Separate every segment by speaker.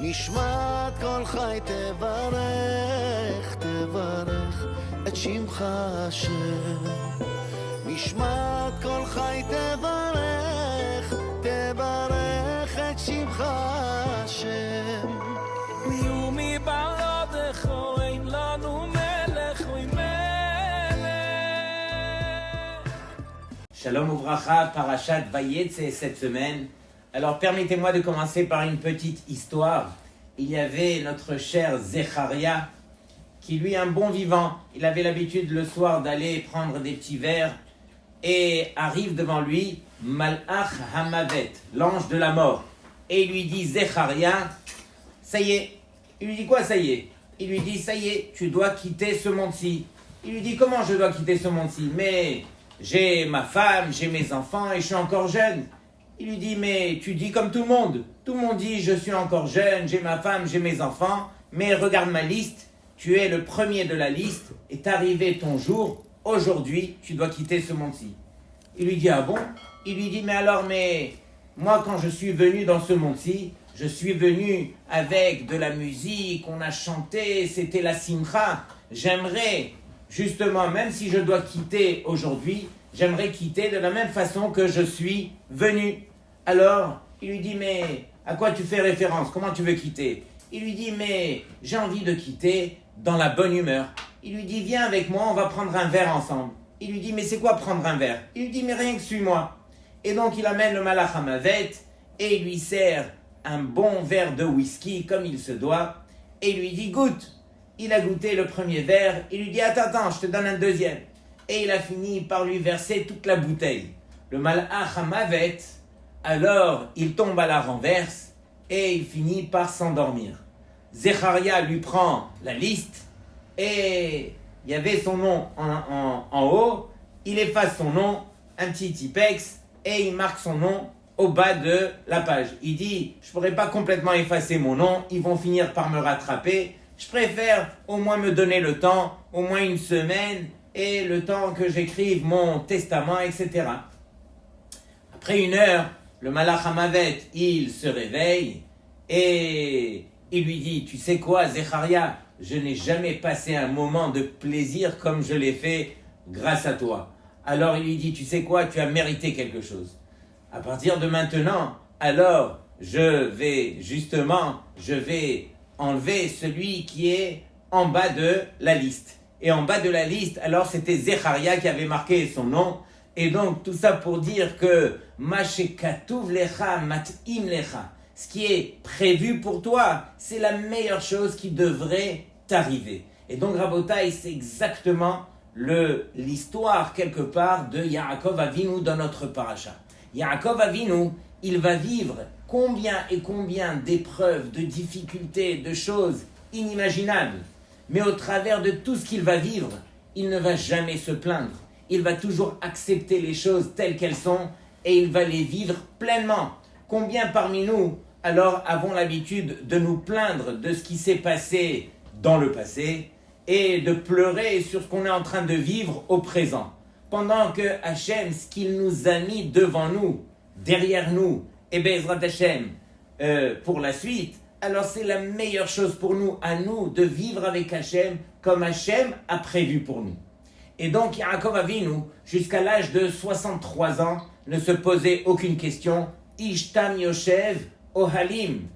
Speaker 1: נשמת כל חי תברך, תברך את שמך השם. נשמת כל חי תברך, תברך את שמך השם.
Speaker 2: ומי בעדך אין לנו מלך ומלך.
Speaker 3: Shalom Ouvracha, Parashat Vayetze cette semaine. Alors permettez-moi de commencer par une petite histoire. Il y avait notre cher Zecharia, qui lui, un bon vivant, il avait l'habitude le soir d'aller prendre des petits verres, et arrive devant lui Malach Hamavet, l'ange de la mort, et il lui dit Zecharia, ça y est. Il lui dit quoi ça y est? Il lui dit ça y est, tu dois quitter ce monde-ci. Il lui dit comment je dois quitter ce monde-ci? Mais j'ai ma femme, j'ai mes enfants et je suis encore jeune. Il lui dit mais tu dis comme tout le monde. Tout le monde dit je suis encore jeune, j'ai ma femme, j'ai mes enfants, mais regarde ma liste, tu es le premier de la liste, est arrivé ton jour, aujourd'hui tu dois quitter ce monde-ci. Il lui dit ah bon? Il lui dit mais moi quand je suis venu dans ce monde-ci, je suis venu avec de la musique, on a chanté, c'était la simcha. J'aimerais justement, même si je dois quitter aujourd'hui, j'aimerais quitter de la même façon que je suis venu. Alors, il lui dit, mais à quoi tu fais référence? Comment tu veux quitter? Il lui dit, mais j'ai envie de quitter dans la bonne humeur. Il lui dit, viens avec moi, on va prendre un verre ensemble. Il lui dit, mais c'est quoi prendre un verre? Il lui dit, mais rien que suis-moi. Et donc, il amène le Malach Hamavet et il lui sert un bon verre de whisky comme il se doit. Et il lui dit, goûte. Il a goûté le premier verre. Il lui dit, attends, je te donne un deuxième. Et il a fini par lui verser toute la bouteille. Le Malach Hamavet, alors il tombe à la renverse et il finit par s'endormir. Zecharia lui prend la liste et il y avait son nom en haut. Il efface son nom, un petit tipex, et il marque son nom au bas de la page. Il dit, je ne pourrais pas complètement effacer mon nom, ils vont finir par me rattraper. Je préfère au moins me donner le temps, au moins une semaine, et le temps que j'écrive mon testament, etc. Après une heure, le Malach Hamavet, il se réveille et il lui dit, tu sais quoi, Zecharia, je n'ai jamais passé un moment de plaisir comme je l'ai fait grâce à toi. Alors il lui dit, tu sais quoi, tu as mérité quelque chose. À partir de maintenant, alors je vais enlever celui qui est en bas de la liste. Et en bas de la liste, alors c'était Zecharia qui avait marqué son nom. Et donc tout ça pour dire que Mashekatuv lecha mat'im lecha, ce qui est prévu pour toi, c'est la meilleure chose qui devrait t'arriver. Et donc Rabotai, c'est exactement l'histoire quelque part de Yaakov Avinu dans notre paracha. Yaakov Avinu, il va vivre combien et combien d'épreuves, de difficultés, de choses inimaginables. Mais au travers de tout ce qu'il va vivre, il ne va jamais se plaindre. Il va toujours accepter les choses telles qu'elles sont et il va les vivre pleinement. Combien parmi nous, alors, avons l'habitude de nous plaindre de ce qui s'est passé dans le passé et de pleurer sur ce qu'on est en train de vivre au présent? Pendant que Hachem, ce qu'il nous a mis devant nous, derrière nous, et Bezrat Hachem, pour la suite, alors c'est la meilleure chose pour nous, à nous, de vivre avec Hachem comme Hachem a prévu pour nous. Et donc Yaakov Avinu, jusqu'à l'âge de 63 ans, ne se posait aucune question. Ishtam Yoshev Ohalim.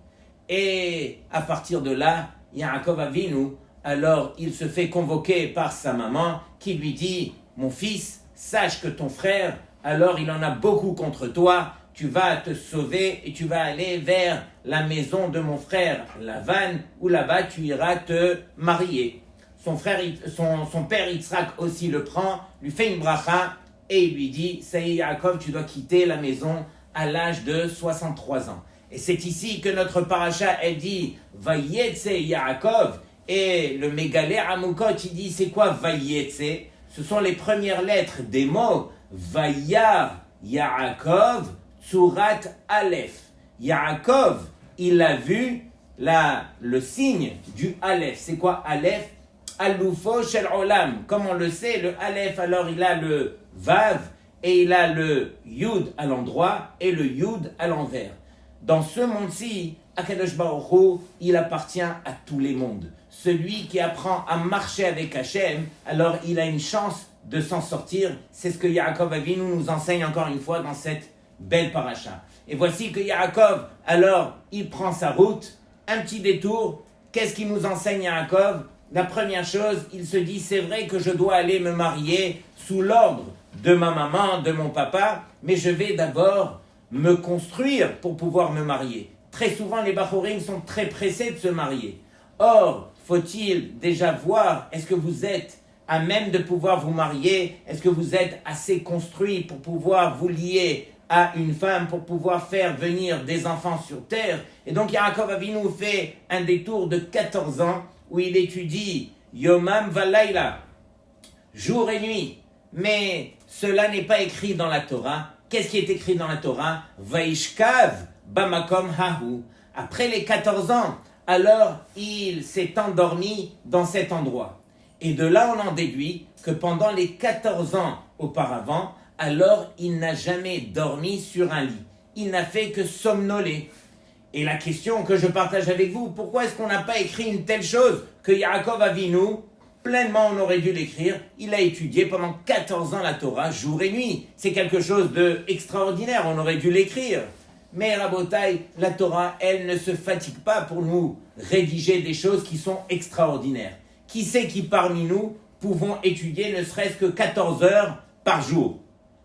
Speaker 3: Et à partir de là, Yaakov Avinu, alors il se fait convoquer par sa maman qui lui dit, mon fils, sache que ton frère, alors il en a beaucoup contre toi, tu vas te sauver et tu vas aller vers la maison de mon frère Lavan, où là-bas tu iras te marier. Son père Yitzhak aussi le prend, lui fait une bracha et il lui dit, ça y est Yaakov, tu dois quitter la maison à l'âge de 63 ans. Et c'est ici que notre paracha, elle dit, Vayetse Yaakov, et le Mégalé Amukot, il dit, c'est quoi Vayetse? Ce sont les premières lettres des mots, Vayar Yaakov, Tsurat Aleph. Yaakov, il a vu le signe du Aleph. C'est quoi Aleph? Aloufo shel olam. Comme on le sait, le Aleph, alors il a le Vav et il a le Yud à l'endroit et le Yud à l'envers. Dans ce monde-ci, Akadosh Baruch Hu, il appartient à tous les mondes. Celui qui apprend à marcher avec Hachem, alors il a une chance de s'en sortir. C'est ce que Yaakov Avinu nous enseigne encore une fois dans cette belle paracha. Et voici que Yaakov, alors, il prend sa route, un petit détour. Qu'est-ce qu'il nous enseigne Yaakov? La première chose, il se dit, c'est vrai que je dois aller me marier sous l'ordre de ma maman, de mon papa, mais je vais d'abord me construire pour pouvoir me marier. Très souvent, les Bachorim sont très pressés de se marier. Or, faut-il déjà voir, est-ce que vous êtes à même de pouvoir vous marier? Est-ce que vous êtes assez construit pour pouvoir vous lier à une femme, pour pouvoir faire venir des enfants sur terre? Et donc, Yaakov Avinu fait un détour de 14 ans où il étudie Yomam Valayla, jour et nuit. Mais cela n'est pas écrit dans la Torah. Qu'est-ce qui est écrit dans la Torah? Vaishkav Bamakom Hahu. Après les 14 ans, alors il s'est endormi dans cet endroit. Et de là, on en déduit que pendant les 14 ans auparavant, alors il n'a jamais dormi sur un lit. Il n'a fait que somnoler. Et la question que je partage avec vous, pourquoi est-ce qu'on n'a pas écrit une telle chose que Yaakov Avinu, pleinement on aurait dû l'écrire, il a étudié pendant 14 ans la Torah, jour et nuit. C'est quelque chose d'extraordinaire, on aurait dû l'écrire. Mais Rabotai, la Torah, elle ne se fatigue pas pour nous rédiger des choses qui sont extraordinaires. Qui sait qui parmi nous pouvons étudier ne serait-ce que 14 heures par jour?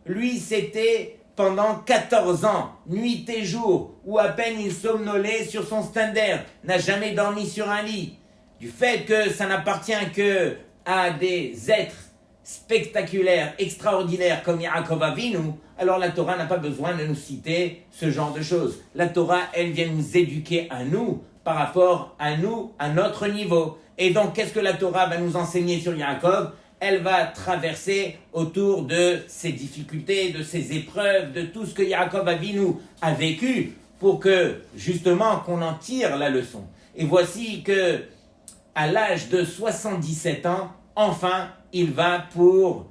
Speaker 3: Lui, c'était pendant 14 ans, nuit et jour, où à peine il somnolait sur son stander, n'a jamais dormi sur un lit. Du fait que ça n'appartient que à des êtres spectaculaires, extraordinaires comme Yaakov Avinu, alors la Torah n'a pas besoin de nous citer ce genre de choses. La Torah, elle vient nous éduquer à nous, par rapport à nous, à notre niveau. Et donc, qu'est-ce que la Torah va nous enseigner sur Yaakov? Elle va traverser autour de ses difficultés, de ses épreuves, de tout ce que Yaakov Avinu a vécu pour que, justement, qu'on en tire la leçon. Et voici que, à l'âge de 77 ans, enfin, il va pour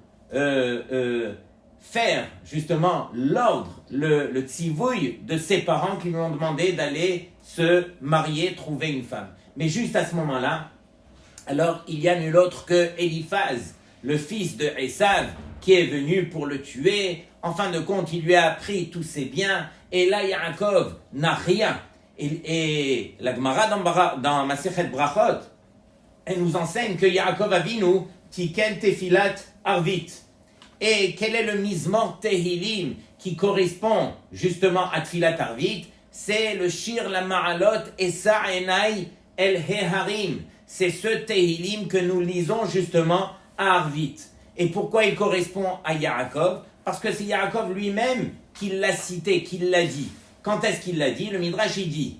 Speaker 3: faire, justement, l'ordre, le tzivouille de ses parents qui lui ont demandé d'aller se marier, trouver une femme. Mais juste à ce moment-là, alors il y a nul autre que Eliphaz, le fils de Esav, qui est venu pour le tuer. En fin de compte, il lui a pris tous ses biens. Et là, Yaakov n'a rien. Et la Gemara dans Masechet Brachot, elle nous enseigne que Yaakov Avinu tiken tefilat arvit. Et quel est le mizmor tehilim qui correspond justement à tefilat arvit? C'est le shir la ma'alot esa enai el heharim. C'est ce tehilim que nous lisons justement à Arvit. Et pourquoi il correspond à Yaakov? Parce que c'est Yaakov lui-même qui l'a cité, qui l'a dit. Quand est-ce qu'il l'a dit? Le Midrash il dit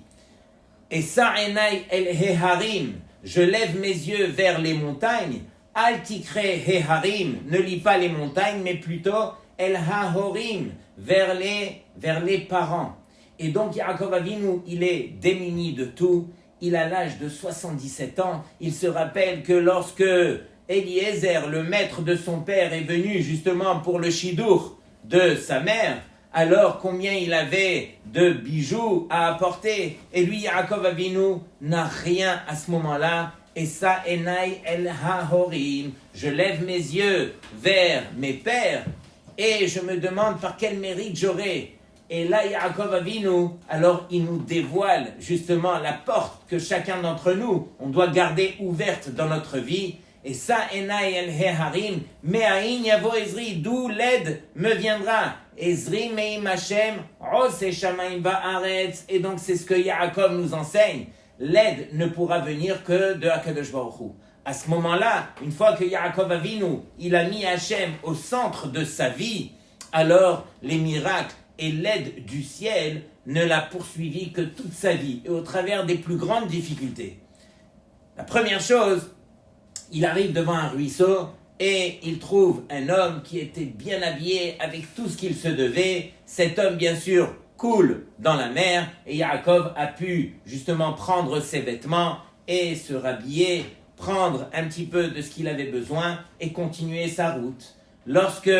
Speaker 3: Esa enai el heharim, je lève mes yeux vers les montagnes. Al tikre heharim, ne lis pas les montagnes, mais plutôt el hahorim, vers les parents. Et donc Yaakov Avinu, il est démuni de tout. Il a l'âge de 77 ans. Il se rappelle que lorsque Eliezer, le maître de son père, est venu justement pour le shidur de sa mère, alors combien il avait de bijoux à apporter. Et lui, Yaakov Avinu, n'a rien à ce moment-là. Et ça, enai el hahorim, je lève mes yeux vers mes pères et je me demande par quel mérite j'aurai. Et là, Yaakov Avinu, alors il nous dévoile justement la porte que chacun d'entre nous, on doit garder ouverte dans notre vie. Et ça, enai el heharim, me'ain yavo Ezri, d'où l'aide me viendra. Ezri me'im Hashem, ose shamayim ba'aretz. Et donc c'est ce que Yaakov nous enseigne. L'aide ne pourra venir que de Akadosh Baruch Hu. À ce moment-là, une fois que Yaakov Avinu, il a mis Hashem au centre de sa vie, alors les miracles et l'aide du ciel ne l'a poursuivi que toute sa vie et au travers des plus grandes difficultés. La première chose, il arrive devant un ruisseau et il trouve un homme qui était bien habillé avec tout ce qu'il se devait. Cet homme, bien sûr, coule dans la mer et Yaakov a pu justement prendre ses vêtements et se rhabiller, prendre un petit peu de ce qu'il avait besoin et continuer sa route. Lorsque,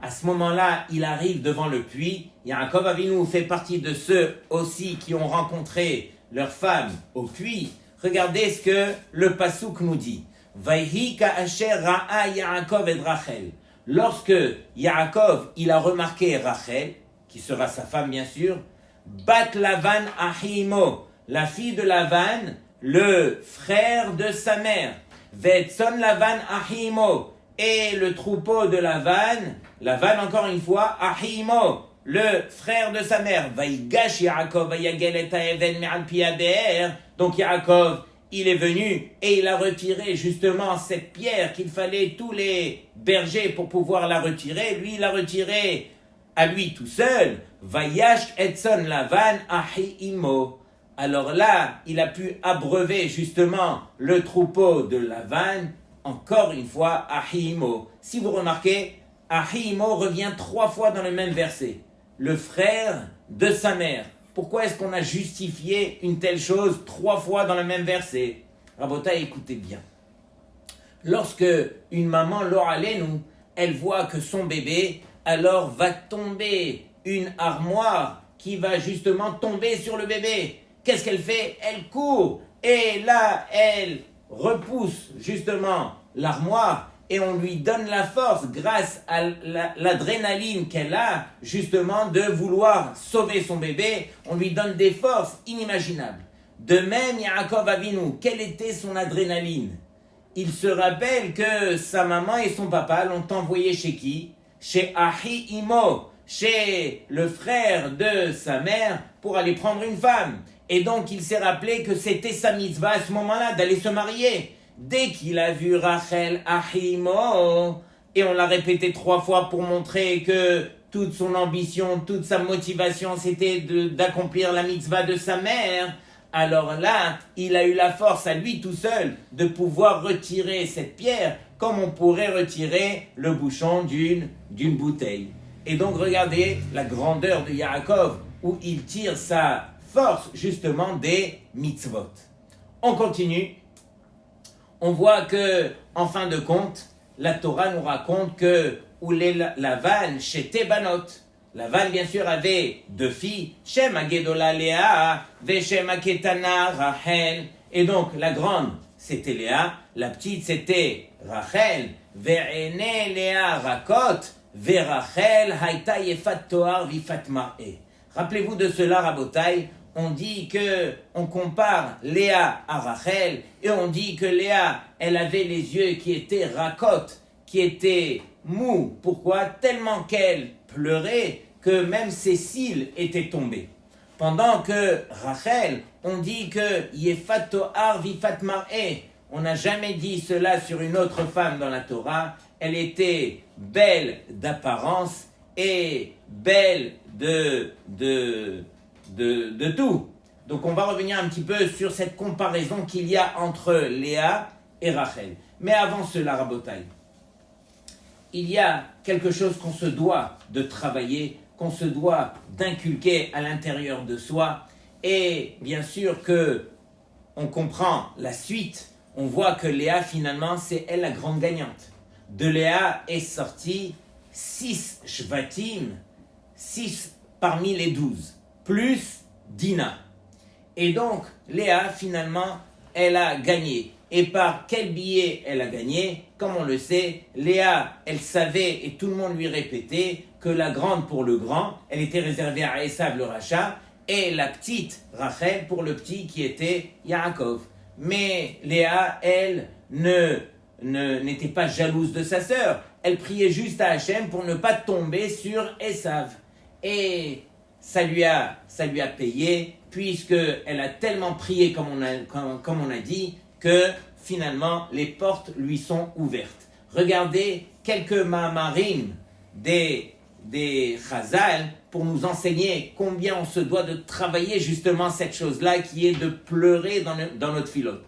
Speaker 3: à ce moment-là, il arrive devant le puits, Yaakov Avinu fait partie de ceux aussi qui ont rencontré leurs femmes au puits, regardez ce que le passouk nous dit. Vayhi ka'asher ra'a Yaakov et Rachel. Lorsque Yaakov, il a remarqué Rachel, qui sera sa femme bien sûr, Bat Lavan Ahimo, la fille de Lavan, le frère de sa mère, Vetson Lavan Ahimo, et le troupeau de Lavan encore une fois, Ahimo, le frère de sa mère, Vaïgash Yaakov, Vayagel et Taeven Me'al Pi Be'er. Donc Yaakov, il est venu et il a retiré justement cette pierre qu'il fallait tous les bergers pour pouvoir la retirer. Lui, il l'a retiré à lui tout seul. Vayash Etson Lavan Ahimo. Alors là, il a pu abreuver justement le troupeau de Lavan, encore une fois, Ahimo. Si vous remarquez, Ahimo revient 3 fois dans le même verset. Le frère de sa mère. Pourquoi est-ce qu'on a justifié une telle chose 3 fois dans le même verset? Rabotai, écoutez bien. Lorsque une maman, l'oralenu, elle voit que son bébé, alors va tomber une armoire qui va justement tomber sur le bébé. Qu'est-ce qu'elle fait? Elle court et là, elle repousse justement l'armoire et on lui donne la force grâce à l'adrénaline qu'elle a justement de vouloir sauver son bébé. On lui donne des forces inimaginables. De même, Yaakov Avinu, quelle était son adrénaline? Il se rappelle que sa maman et son papa l'ont envoyé chez qui? Chez Ahi Imo, chez le frère de sa mère pour aller prendre une femme. Et donc il s'est rappelé que c'était sa mitzvah à ce moment-là d'aller se marier. Dès qu'il a vu Rachel Ahimo, et on l'a répété 3 fois pour montrer que toute son ambition, toute sa motivation, c'était d'accomplir la mitzvah de sa mère, alors là, il a eu la force à lui tout seul de pouvoir retirer cette pierre comme on pourrait retirer le bouchon d'une bouteille. Et donc regardez la grandeur de Yaakov, où il tire sa force justement des mitzvot. On continue. On voit que, en fin de compte, la Torah nous raconte que Lavan chez Tebanot. Lavan, bien sûr, avait 2 filles, Shema Gedola Léa, Veshema Ketana Rachel. Et donc, la grande, c'était Léa, la petite, c'était Rachel. Ve'ene Léa Rakot, Ve'Rachel Haïta Yefat Toar Vifat Mar'e. Rappelez-vous de cela, Rabotai. On dit que on compare Léa à Rachel et on dit que Léa, elle avait les yeux qui étaient rakot, qui étaient mous. Pourquoi? Tellement qu'elle pleurait que même ses cils étaient tombés. Pendant que Rachel, on dit que Yefat Toar Vifat Mar'e. On n'a jamais dit cela sur une autre femme dans la Torah. Elle était belle d'apparence et belle de tout. Donc on va revenir un petit peu sur cette comparaison qu'il y a entre Léa et Rachel. Mais avant cela, Rabotai, il y a quelque chose qu'on se doit de travailler, qu'on se doit d'inculquer à l'intérieur de soi. Et bien sûr que on comprend la suite. On voit que Léa, finalement, c'est elle la grande gagnante. De Léa est sorti 6 shvatim, 6 parmi les 12. Plus Dina. Et donc, Léa, finalement, elle a gagné. Et par quel billet elle a gagné? Comme on le sait, Léa, elle savait, et tout le monde lui répétait, que la grande pour le grand, elle était réservée à Esav le rachat, et la petite, Rachel, pour le petit qui était Yaakov. Mais Léa, elle, n'était pas jalouse de sa sœur. Elle priait juste à Hachem pour ne pas tomber sur Esav. Et ça lui a payé, puisqu'elle a tellement prié, comme on a dit, que finalement les portes lui sont ouvertes. Regardez quelques ma'amarim des Chazal pour nous enseigner combien on se doit de travailler justement cette chose-là qui est de pleurer dans notre filote.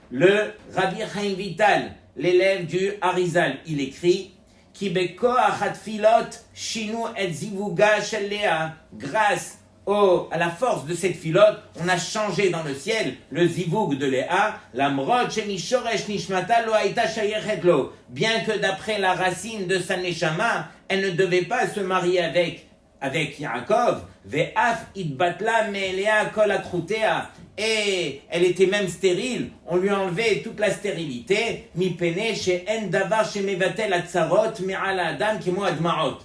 Speaker 3: Le Rabbi Chaim Vital, l'élève du Harizal, il écrit Ki bekoach hatfilot shinu et zivuga shel Léa. Grâce à la force de cette filote, on a changé dans le ciel le zivug de Léa, lamrot shemishoresh nishmata lo haïta shayechet lo. Bien que d'après la racine de sa neshama, elle ne devait pas se marier avec Yaakov, ve'af itbatla me Léa kol akrutea. et elle était même stérile. On lui a enlevé toute la stérilité. Mi pene chez en davar chez mevatel atzarot mi'ala adam kemo admarot.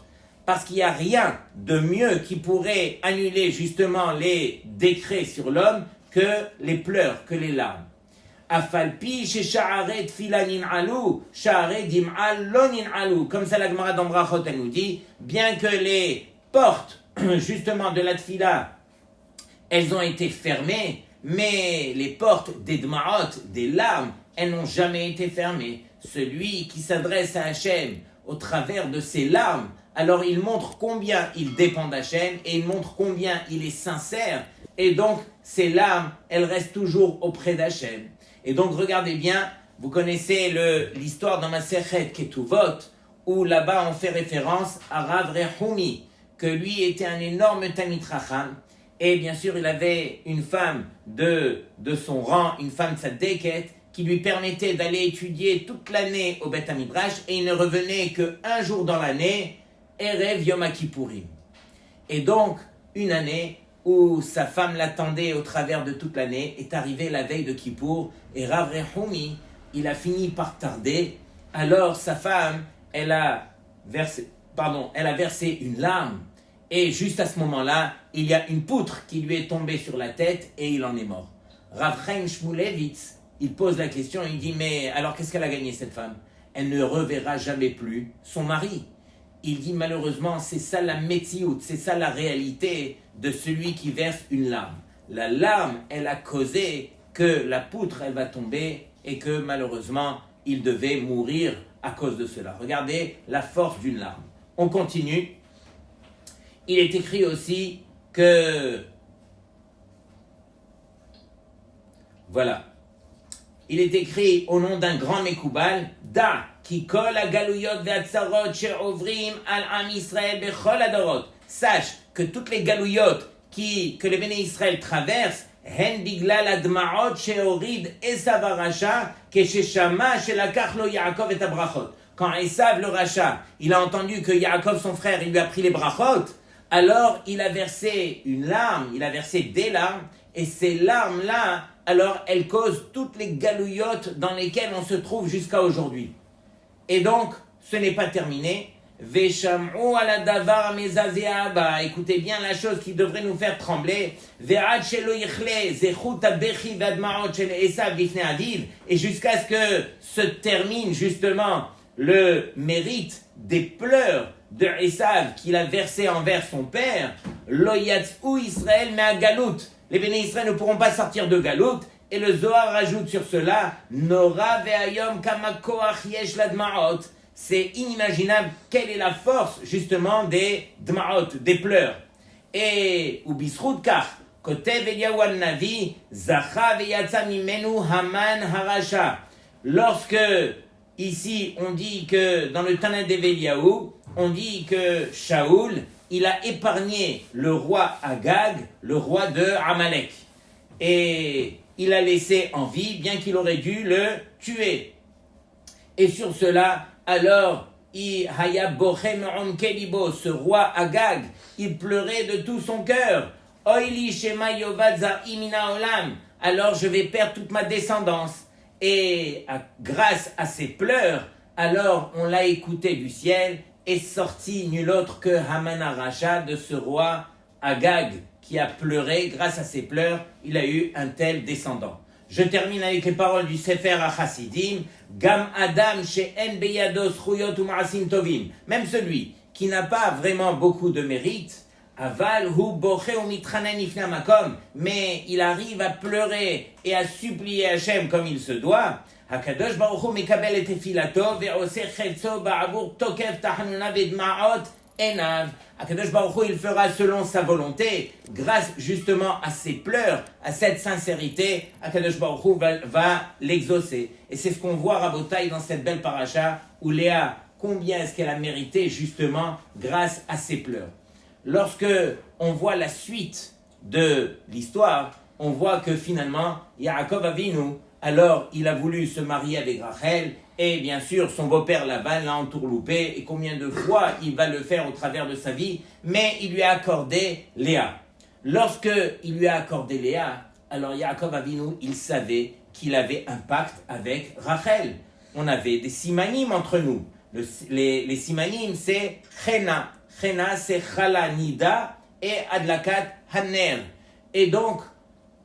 Speaker 3: Parce qu'il n'y a rien de mieux qui pourrait annuler justement les décrets sur l'homme que les pleurs, que les larmes. Afalpi chez sha'aret filanin alou, sha'aret dim'al lonin alou. Comme ça la Gemara dans Brachot elle nous dit, bien que les portes justement de la tfila, elles ont été fermées, mais les portes des dma'ot, des larmes, elles n'ont jamais été fermées. Celui qui s'adresse à Hachem au travers de ses larmes, alors il montre combien il dépend d'Hachem et il montre combien il est sincère. Et donc, ces larmes, elles restent toujours auprès d'Hachem. Et donc, regardez bien, vous connaissez l'histoire dans Masechet Ketuvot, où là-bas on fait référence à Rav Rehumi, que lui était un énorme Talmid Chacham. Et bien sûr, il avait une femme de son rang, une femme tzadéket, qui lui permettait d'aller étudier toute l'année au Beth Midrash, et il ne revenait qu'un jour dans l'année, Erev Yom Kippourim. Et donc, une année où sa femme l'attendait au travers de toute l'année, est arrivée la veille de Kippour, et Rav Rehumi, il a fini par tarder. Alors sa femme, elle a versé une larme, et juste à ce moment-là, il y a une poutre qui lui est tombée sur la tête, et il en est mort. Rav Chaim Shmulevitz, il pose la question, il dit, mais alors qu'est-ce qu'elle a gagné cette femme? Elle ne reverra jamais plus son mari. Il dit malheureusement, c'est ça la métiout, c'est ça la réalité de celui qui verse une larme. La larme, elle a causé que la poutre, elle va tomber et que malheureusement, il devait mourir à cause de cela. Regardez la force d'une larme. On continue. Il est écrit aussi que... Voilà. Il est écrit au nom d'un grand Mekoubal, Da, ki kol agalouyot ve'atzarot she'ovrim al am Israël bechol adorot. Sache que toutes les galouyot que les Béné Israël traversent, hen biglal adma'ot she'orid Esav ha-rasha, kesheshama she'lakach lo Yaakov et ha-brachot. Quand Esav le Racha, il a entendu que Yaakov, son frère, il lui a pris les brachot, alors il a versé une larme, il a versé des larmes, et ces larmes-là, alors elles causent toutes les galouillottes dans lesquelles on se trouve jusqu'à aujourd'hui. Et donc, ce n'est pas terminé. Vesham'u ala davar mezazea ba. Écoutez bien la chose qui devrait nous faire trembler. Ve'ad shelo yichle zechut habechi ve'adma'ot shel Esav lifnei aviv. Et jusqu'à ce que se termine justement le mérite des pleurs de Esav qu'il a versé envers son père. Lo yatz'u Israël me'agalut. Les Béné Israël ne pourront pas sortir de Galout, et le Zohar rajoute sur cela, Nora ve'ayom kama koach yesh ladma'ot. C'est inimaginable quelle est la force justement des dma'ot, des pleurs. Et ubisrut kach, kotev Eliyahu an-Navi, zacha ve'yatsa mimenu Haman harasha. Lorsque ici on dit que dans le Tana d'Eliyahu, on dit que Shaoul, il a épargné le roi Agag, le roi de Amalek. Et il a laissé en vie, bien qu'il aurait dû le tuer. Et sur cela, alors, ce roi Agag, il pleurait de tout son cœur. Oili shema yovad imina olam. Alors je vais perdre toute ma descendance. Et grâce à ses pleurs, alors on l'a écouté du ciel, est sorti nul autre que Haman ha-Rasha, de ce roi Agag qui a pleuré. Grâce à ses pleurs, il a eu un tel descendant. Je termine avec les paroles du Sefer HaChasidim. Gam Adam she'en beyado zchuyot u'ma'asim tovim. Même celui qui n'a pas vraiment beaucoup de mérite, aval hu boche u'mitchanen ifnei hamakom, mais il arrive à pleurer et à supplier Hachem comme il se doit. Hakadosh Baruch Hu mekabel et tefilato ve'oseh chetzo ba'avur tokev tahanuna ve'dma'ot enav. Hakadosh Baruch Hu, il fera selon sa volonté, grâce justement à ses pleurs, à cette sincérité, Hakadosh Baruch Hu va l'exaucer. Et c'est ce qu'on voit Rabotai dans cette belle paracha où Léa, combien est-ce qu'elle a mérité justement grâce à ses pleurs. Lorsque on voit la suite de l'histoire, on voit que finalement Yaakov Avinu, alors il a voulu se marier avec Rachel, et bien sûr son beau-père Laban l'a entourloupé, et combien de fois il va le faire au travers de sa vie, mais il lui a accordé Léa. Lorsque il lui a accordé Léa, Alors Yaakov Avinu, il savait qu'il avait un pacte avec Rachel. On avait des simanim entre nous. Les simanim, c'est Chena. Chena, c'est Chala Nida et Adlakat Haner. Et donc,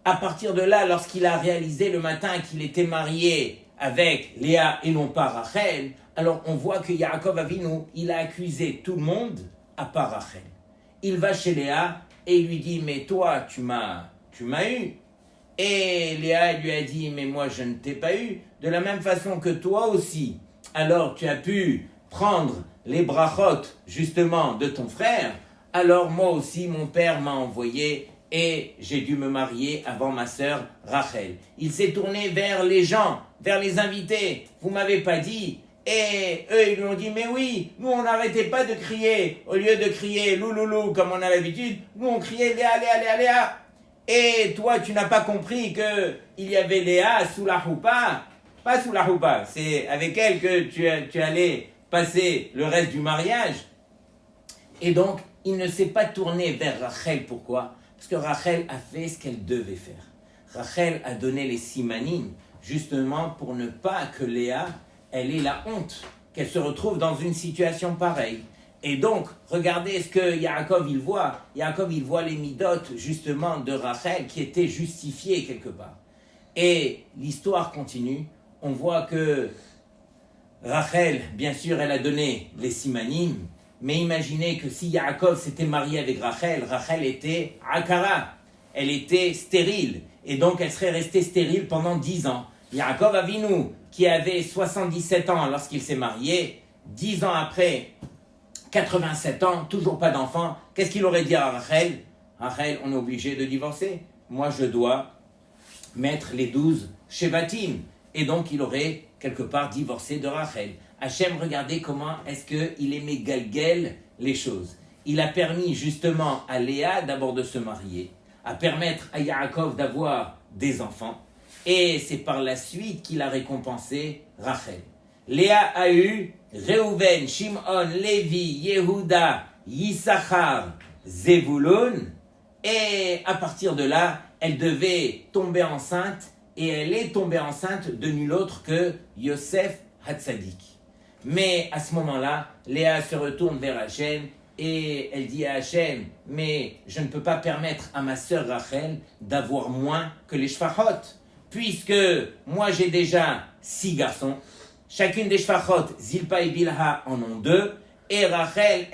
Speaker 3: à partir de là, lorsqu'il a réalisé le matin qu'il était marié avec Léa et non pas Rachel, alors on voit que Yaakov Avinu, il a accusé tout le monde à part Rachel. Il va chez Léa et il lui dit, mais toi, tu m'as eu. Et Léa lui a dit, mais moi, je ne t'ai pas eu. De la même façon que toi aussi. Alors, tu as pu prendre les brachot, justement, de ton frère. Alors, moi aussi, mon père m'a envoyé et j'ai dû me marier avant ma sœur Rachel. Il s'est tourné vers les gens, vers les invités. Vous m'avez pas dit. Et eux, ils lui ont dit, mais oui, nous, on n'arrêtait pas de crier. Au lieu de crier louloulou comme on a l'habitude, nous, on criait Léa, Léa, Léa, Léa. Et toi, tu n'as pas compris qu'il y avait Léa sous la choupa. Pas sous la choupa, c'est avec elle que tu allais passer le reste du mariage. Et donc, il ne s'est pas tourné vers Rachel. Pourquoi ? Parce que Rachel a fait ce qu'elle devait faire. Rachel a donné les simanim, justement pour ne pas que Léa, elle ait la honte, qu'elle se retrouve dans une situation pareille. Et donc, regardez ce que Yaakov il voit. Yaakov il voit les midotes, justement, de Rachel qui étaient justifiées quelque part. Et l'histoire continue. On voit que Rachel, bien sûr, elle a donné les simanim. Mais imaginez que si Yaakov s'était marié avec Rachel, Rachel était akara. Elle était stérile. Et donc, elle serait restée stérile pendant 10 ans. Yaakov Avinu, qui avait 77 ans lorsqu'il s'est marié, 10 ans après, 87 ans, toujours pas d'enfant, qu'est-ce qu'il aurait dit à Rachel ? Rachel, on est obligé de divorcer. Moi, je dois mettre les 12 shevatim. Et donc, il aurait quelque part divorcé de Rachel. Hachem, regardez comment est-ce qu'il aimait galguel les choses. Il a permis justement à Léa d'abord de se marier, à permettre à Yaakov d'avoir des enfants, et c'est par la suite qu'il a récompensé Rachel. Léa a eu Reuven, Shimon, Lévi, Yehuda, Yissachar, Zevulun, et à partir de là, elle devait tomber enceinte, et elle est tombée enceinte de nul autre que Yosef Hatzadik. Mais à ce moment-là, Léa se retourne vers Hachem et elle dit à Hachem, mais je ne peux pas permettre à ma sœur Rachel d'avoir moins que les shfachot, puisque moi j'ai déjà 6 garçons, chacune des shfachot, Zilpa et Bilha en ont 2, et Rachel,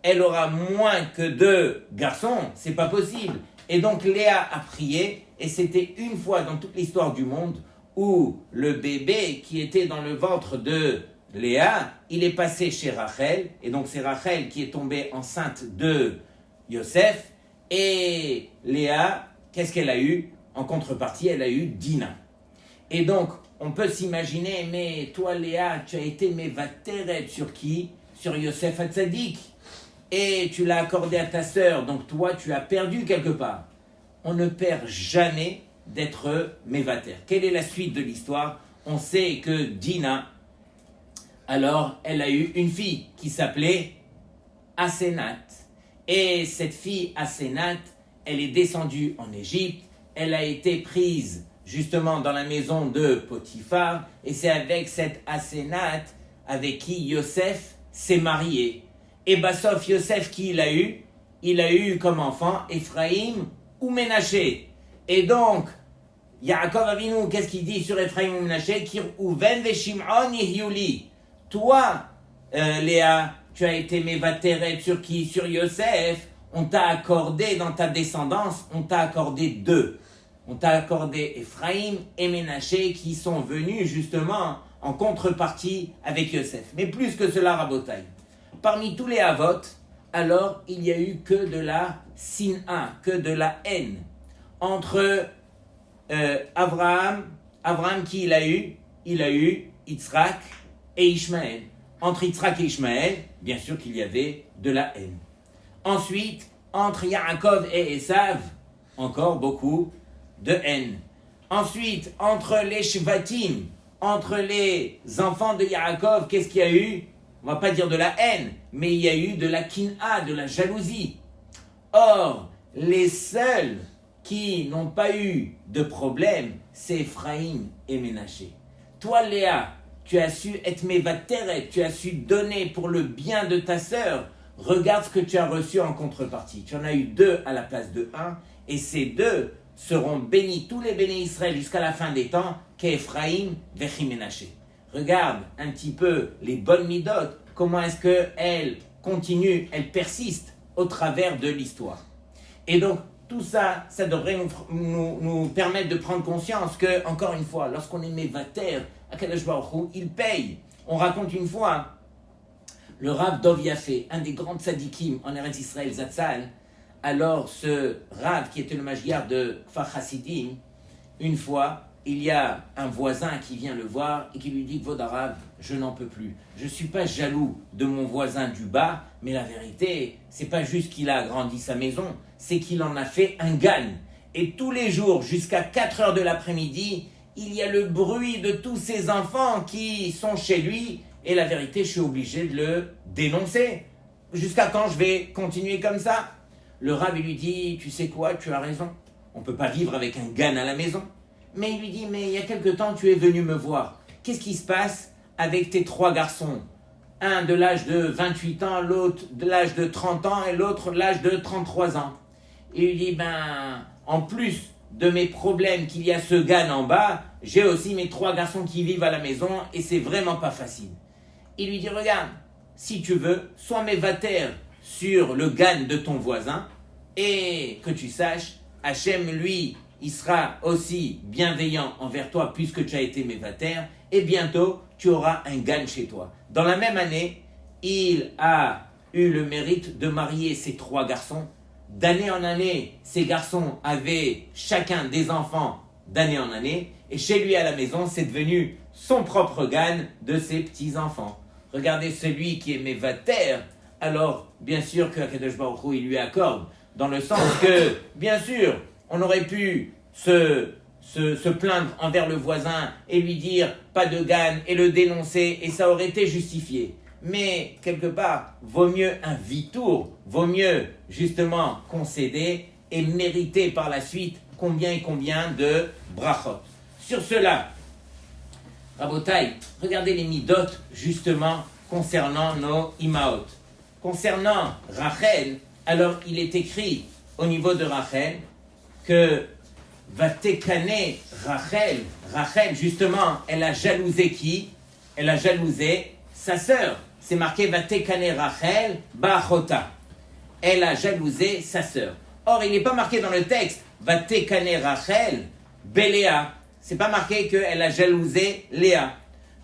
Speaker 3: elle aura moins que 2 garçons, c'est pas possible. Et donc Léa a prié, et c'était une fois dans toute l'histoire du monde où le bébé qui était dans le ventre de Léa, il est passé chez Rachel, et donc c'est Rachel qui est tombée enceinte de Yosef, et Léa, qu'est-ce qu'elle a eu ? En contrepartie, elle a eu Dina. Et donc, on peut s'imaginer, mais toi Léa, tu as été mévateret sur qui ? Sur Yosef Hatzadik. Et tu l'as accordé à ta sœur, donc toi tu as perdu quelque part. On ne perd jamais d'être mévater. Quelle est la suite de l'histoire ? On sait que Dina, alors elle a eu une fille qui s'appelait Asenat. Et cette fille Asenat, elle est descendue en Égypte, elle a été prise justement dans la maison de Potiphar, et c'est avec cette Asenat avec qui Yosef s'est marié. Et Bassof, Yosef, qui il a eu ? Il a eu comme enfant Ephraïm ou Ménaché. Et donc, Yaakov Avinu, qu'est-ce qu'il dit sur Ephraïm ou Ménaché ? Kir'uven ve Shim'on yihyuli. Toi, Léa, tu as été mévateret sur qui ? Sur Yosef. On t'a accordé dans ta descendance, on t'a accordé 2. On t'a accordé Ephraïm et Ménaché qui sont venus justement en contrepartie avec Yosef. Mais plus que cela, Rabotai. Parmi tous les Havot, alors il n'y a eu que de la sin'a, que de la haine. Entre Abraham qui il a eu Yitzhak et Ishmaël. Entre Yitzhak et Ishmaël, bien sûr qu'il y avait de la haine. Ensuite, entre Yaakov et Esav, encore beaucoup de haine. Ensuite, entre les Shvatim, entre les enfants de Yaakov, qu'est-ce qu'il y a eu ? On ne va pas dire de la haine, mais il y a eu de la kin'a, de la jalousie. Or, les seuls qui n'ont pas eu de problème, c'est Ephraïm et Ménaché. Toi, Léa, tu as su être mévateret, tu as su donner pour le bien de ta sœur. Regarde ce que tu as reçu en contrepartie. Tu en as eu 2 à la place de 1, et ces 2 seront bénis, tous les bénis Israël jusqu'à la fin des temps, qu'Ephraïm vechi Ménaché. Regarde un petit peu les bonnes midotes, comment est-ce qu'elles continuent, elles persistent au travers de l'histoire. Et donc, tout ça, ça devrait nous permettre de prendre conscience que, encore une fois, lorsqu'on est mévater, Akadosh Baruch Hu, il paye. On raconte une fois, le Rav Dov Yafé, un des grands tzadikim en Eretz Israël, Zatzal, alors ce Rav qui était le magiar de Kfar Hasidim, une fois, il y a un voisin qui vient le voir et qui lui dit « Vodarav, je n'en peux plus. Je ne suis pas jaloux de mon voisin du bas, mais la vérité, c'est pas juste qu'il a agrandi sa maison, c'est qu'il en a fait un gagne. Et tous les jours, jusqu'à 4 heures de l'après-midi, il y a le bruit de tous ces enfants qui sont chez lui, et la vérité, je suis obligé de le dénoncer. Jusqu'à quand je vais continuer comme ça ?» Le Rav lui dit « Tu sais quoi, tu as raison. On ne peut pas vivre avec un gagne à la maison. » Mais il lui dit, mais il y a quelque temps, tu es venu me voir. Qu'est-ce qui se passe avec tes 3 garçons? Un de l'âge de 28 ans, l'autre de l'âge de 30 ans et l'autre de l'âge de 33 ans. Il lui dit, en plus de mes problèmes qu'il y a ce gagne en bas, j'ai aussi mes 3 garçons qui vivent à la maison et c'est vraiment pas facile. Il lui dit, regarde, si tu veux, sois mévater sur le gagne de ton voisin et que tu saches, Hachem, lui, il sera aussi bienveillant envers toi puisque tu as été mévater et bientôt tu auras un gagne chez toi. Dans la même année, il a eu le mérite de marier ses 3 garçons. D'année en année, ces garçons avaient chacun des enfants d'année en année et chez lui à la maison, c'est devenu son propre gagne de ses petits-enfants. Regardez celui qui est mévater, alors bien sûr que Akadosh Baruch Hu, il lui accorde, dans le sens que, bien sûr, on aurait pu se plaindre envers le voisin et lui dire pas de gagne et le dénoncer et ça aurait été justifié. Mais quelque part, vaut mieux un vitour, vaut mieux justement concéder et mériter par la suite combien et combien de brachot. Sur cela, Rabotai, regardez les midot justement concernant nos imaot. Concernant Rachel, alors il est écrit au niveau de Rachel que Vatekane Rachel, justement, elle a jalousé qui? Elle a jalousé sa sœur. C'est marqué Vatekane Rachel Ba'achota. Elle a jalousé sa sœur. Or, il n'est pas marqué dans le texte Vatekane Rachel Beléa. C'est pas marqué qu'elle a jalousé Léa.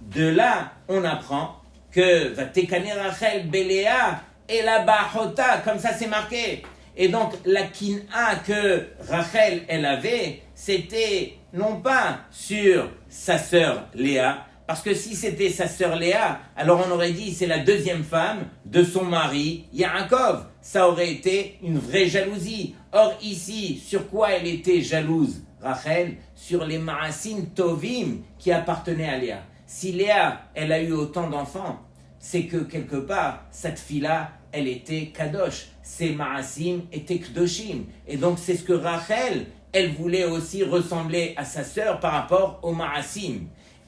Speaker 3: De là, on apprend que Vatekane Rachel Beléa et la Ba'achota, comme ça c'est marqué. Et donc, la kin'a que Rachel, elle avait, c'était non pas sur sa sœur Léa, parce que si c'était sa sœur Léa, alors on aurait dit c'est la 2e femme de son mari Yaakov. Ça aurait été une vraie jalousie. Or ici, sur quoi elle était jalouse, Rachel? Sur les ma'asim tovim qui appartenaient à Léa. Si Léa, elle a eu autant d'enfants, c'est que quelque part, cette fille-là, elle était kadosh, ses ma'asim étaient kdoshim. Et donc c'est ce que Rachel, elle voulait aussi ressembler à sa sœur par rapport aux ma'asim.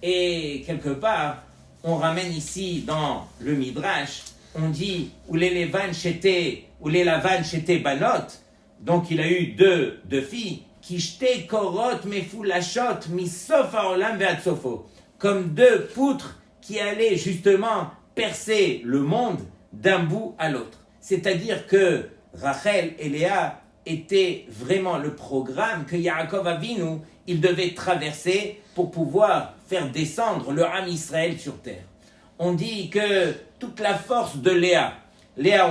Speaker 3: Et quelque part, on ramène ici dans le Midrash, on dit où les lavan chété banot, donc il a eu deux filles, qui jetaient korot mefulashot misof haolam ve'ad sofo, comme 2 poutres qui allaient justement percer le monde d'un bout à l'autre. C'est-à-dire que Rachel et Léa étaient vraiment le programme que Yaakov Avinu, il devait traverser pour pouvoir faire descendre le Ham Israël sur terre. On dit que toute la force de Léa,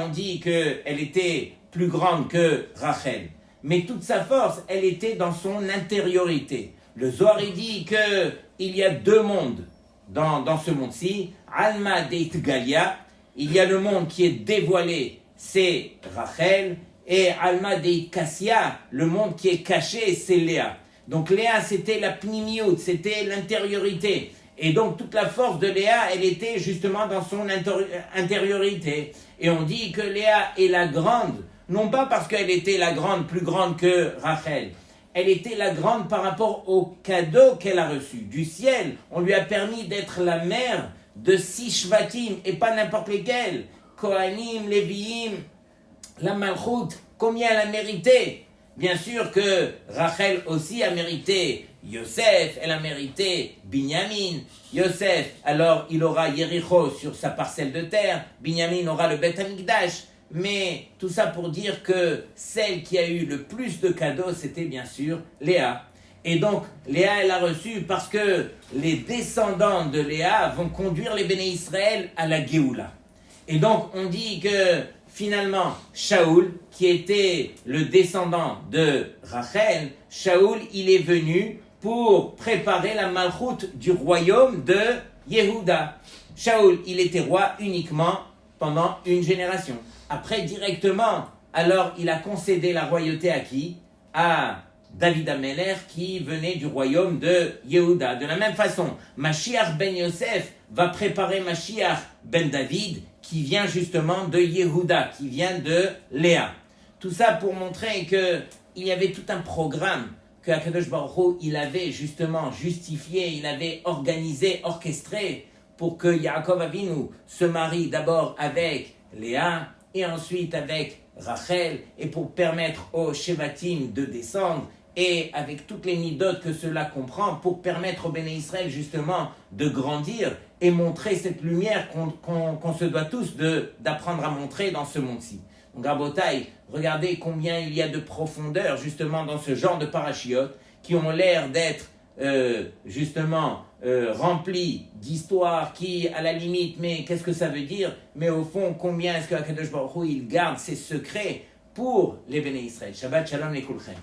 Speaker 3: on dit qu'elle était plus grande que Rachel, mais toute sa force, elle était dans son intériorité. Le Zohar dit qu'il y a 2 mondes dans ce monde-ci, Alma Deit Galia, il y a le monde qui est dévoilé, c'est Rachel, et Alma Deit Kassia, le monde qui est caché, c'est Léa. Donc Léa, c'était la pnimiout, c'était l'intériorité. Et donc toute la force de Léa, elle était justement dans son intériorité. Et on dit que Léa est la grande, non pas parce qu'elle était la grande, plus grande que Rachel, elle était la grande par rapport au cadeau qu'elle a reçu du ciel. On lui a permis d'être la mère de 6 shvatim et pas n'importe lesquels. Kohanim, Léviim, la Malchut, combien elle a mérité? Bien sûr que Rachel aussi a mérité Yosef, elle a mérité Binyamin. Yosef, alors il aura Yericho sur sa parcelle de terre, Binyamin aura le Beth Amikdash. Mais tout ça pour dire que celle qui a eu le plus de cadeaux, c'était bien sûr Léa. Et donc, Léa, elle a reçu parce que les descendants de Léa vont conduire les Béné Israël à la Géoula. Et donc, on dit que finalement, Shaoul, qui était le descendant de Rachel, Shaoul, il est venu pour préparer la malchoute du royaume de Yehuda. Shaoul, il était roi uniquement pendant une génération. Après, directement, alors il a concédé la royauté à qui? À David Ameler, qui venait du royaume de Yehuda. De la même façon, Mashiach ben Yosef va préparer Mashiach ben David, qui vient justement de Yehuda, qui vient de Léa. Tout ça pour montrer qu'il y avait tout un programme que Akadosh Baruch Hu, il avait justement justifié, il avait organisé, orchestré pour que Yaakov Avinu se marie d'abord avec Léa et ensuite avec Rachel, et pour permettre aux Shevatim de descendre, et avec toutes les midotes que cela comprend, pour permettre aux Béné Israël justement de grandir et montrer cette lumière qu'on se doit tous d'apprendre à montrer dans ce monde-ci. Donc Rabotai, regardez combien il y a de profondeur justement dans ce genre de parachiotes qui ont l'air d'être remplis d'histoires qui, à la limite, mais qu'est-ce que ça veut dire? Mais au fond, combien est-ce que Akadosh Baruch Hu, il garde ses secrets pour les Béné Israël? Shabbat Shalom les Kulchem.